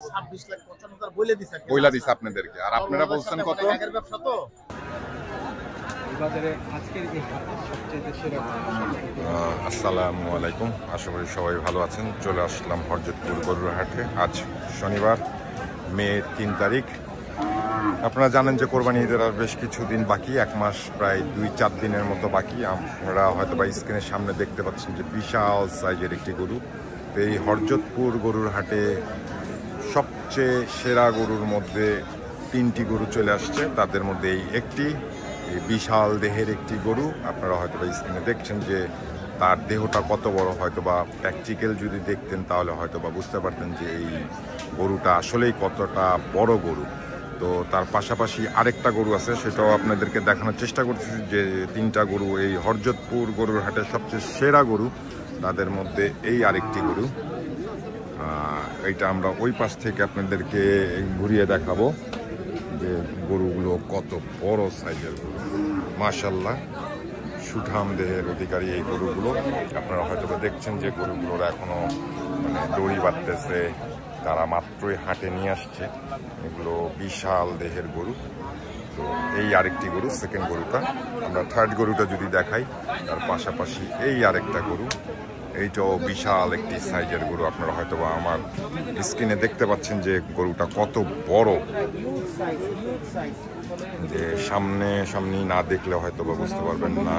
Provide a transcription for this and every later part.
26,95,000 বলে দিছে বইলা দিছে আপনাদেরকে, আর আপনারা বলছেন কত? আগের ব্যবসা তো বাজারে আজকের এই হাটের সবচেয়ে সেরা আসসালামু আলাইকুম, আশা করি সবাই ভালো আছেন। চলে আসলাম হরজতপুর গরুর হাটে। আজ শনিবার, মে 3 তারিখ। আপনারা জানেন যে কোরবানি ঈদের আর বেশ কিছুদিন বাকি, এক মাস প্রায় 2-4 দিনের মতো বাকি। আমরা হয়তো বা স্ক্রিনের সামনে দেখতে পাচ্ছেন যে বিশাল সাইজের একটি গরু। তো এই হরজতপুর গরুর হাটে সবচেয়ে সেরা গরুর মধ্যে 3টি গরু চলে আসছে। তাদের মধ্যে এই একটি বিশাল দেহের একটি গরু। আপনারা হয়তো বা স্ক্রিনে দেখছেন যে তার দেহটা কত বড়, হয়তো বা প্র্যাকটিক্যাল যদি দেখতেন তাহলে হয়তো বা বুঝতে পারতেন যে এই গরুটা আসলেই কতটা বড় গরু। তো তার পাশাপাশি আরেকটা গরু আছে, সেটাও আপনাদেরকে দেখানোর চেষ্টা করছি যে 3টা গরু এই হরজতপুর গরুর হাটের সবচেয়ে সেরা গরু। তাদের মধ্যে এই আরেকটি গরু, এইটা আমরা ওই পাশ থেকে আপনাদেরকে ঘুরিয়ে দেখাবো যে গরুগুলো কত বড় সাইজের গরু। মাশাআল্লাহ, সুঠাম দেহের অধিকারী এই গরুগুলো। আপনারা হয়তো দেখছেন যে গরুগুলোর এখনো দড়ি বাঁধতেছে, তারা মাত্রই হাটে নিয়ে আসছে। এগুলো বিশাল দেহের গরু। তো এই আরেকটি গরু, সেকেন্ড গরুটা। আমরা থার্ড গরুটা যদি দেখাই, তার পাশাপাশি এই আরেকটা গরু, এইটাও বিশাল একটি সাইজের গরু। আপনারা হয়তো বা আমার স্ক্রিনে দেখতে পাচ্ছেন যে গরুটা কত বড়, যে সামনে না দেখলে হয়তো বা বুঝতে পারবেন না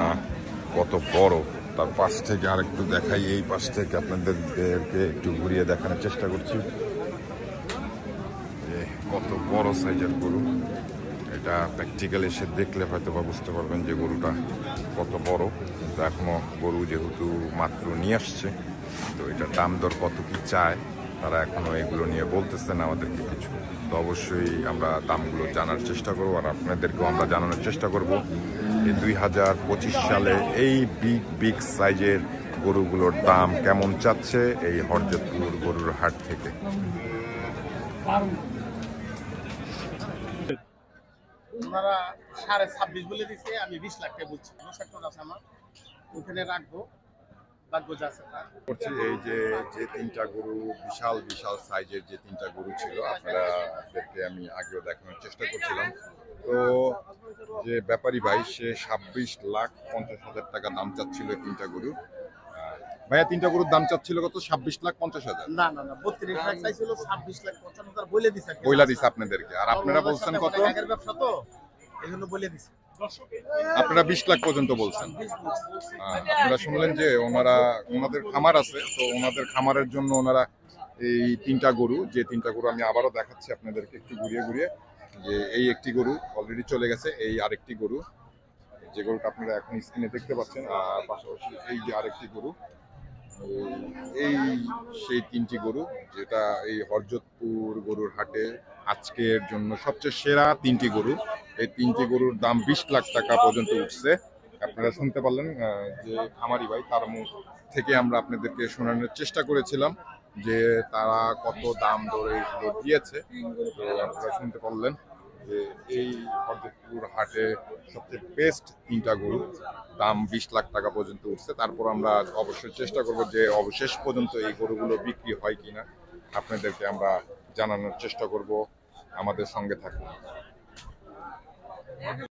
কত বড়। তার পাশ থেকে আরেকটু দেখাই, এই পাশ থেকে আপনাদেরকে একটু ঘুরিয়ে দেখানোর চেষ্টা করছি যে কত বড় সাইজের গরু। এটা প্র্যাকটিক্যাল এসে দেখলে হয়তো বা বুঝতে পারবেন যে গরুটা কত বড়। কিন্তু এখনো গরু যেহেতু মাত্র নিয়ে আসছে, তো এটার দাম দর কত কি চায় তারা এখনো এগুলো নিয়ে বলতেছে না আমাদেরকে কিছু। তো অবশ্যই আমরা দামগুলো জানার চেষ্টা করবো, আর আপনাদেরকেও আমরা জানানোর চেষ্টা করব এই 2025 সালে এই বিগ সাইজের গরুগুলোর দাম কেমন চাচ্ছে এই হরজতপুর গরুর হাট থেকে। ওনারা 26.5 বলে দিছে, আমি 20 লাখ টাকা বলছি। সেক্টর আছে আমার, ওখানে রাখবো যা আছে তা করছি। এই যে 3টা গরু, বিশাল সাইজের যে 3টা গরু ছিল, আপনাদেরকে আমি আগেও দেখানোর চেষ্টা করছিলাম। তো যে ব্যাপারী ভাই, সে 26,50,000 টাকা দাম চাচ্ছিল 3টা গরু। ভাইয়া, 3টা গরুর দাম চাচ্ছিল কত? 26,50,000। না 32 লাখ চাইছিল, 26,95,000 বলে দিছে বইলা দিছে আপনাদেরকে, আর আপনারা বলছেন কত? আগের ব্যবসা তো এইজন্য বলে দিছে। আপনারা 20 লাখ পর্যন্ত বলছেন। আপনারা শুনলেন যে ওনাদের খামার আছে, তো ওনাদের খামারের জন্য ওনারা এই 3টা গরু, যে 3টা গরু আমি আবারও দেখাচ্ছি আপনাদেরকে একটু ঘুরিয়ে যে এই একটি গরু অলরেডি চলে গেছে, এই আরেকটি গরু, যে গরুটা আপনারা এখন স্ক্রিনে দেখতে পাচ্ছেন, আর পাশাপাশি এই যে আরেকটি গরু, এই সেই 3টি গরু, যেটা এই হরজতপুর গরুর হাটে আজকের জন্য সবচেয়ে সেরা 3টি গরু। এই 3টি গরুর দাম 20 লাখ টাকা পর্যন্ত উঠছে। আপনারা শুনতে পারলেন যে খামারি ভাই, তার মুখ থেকে আমরা আপনাদেরকে শোনানোর চেষ্টা করেছিলাম যে তারা কত দাম ধরে এগুলো দিয়েছে। তো আপনারা শুনতে পারলেন যে এই হরজতপুর হাটে সবচেয়ে বেস্ট 3টা গরু, দাম 20 লাখ টাকা পর্যন্ত উঠছে। তারপর আমরা অবশ্যই চেষ্টা করব যে অবশেষ পর্যন্ত এই গরুগুলো বিক্রি হয় কিনা আপনাদেরকে আমরা জানানোর চেষ্টা করব। আমাদের সঙ্গে থাকুন।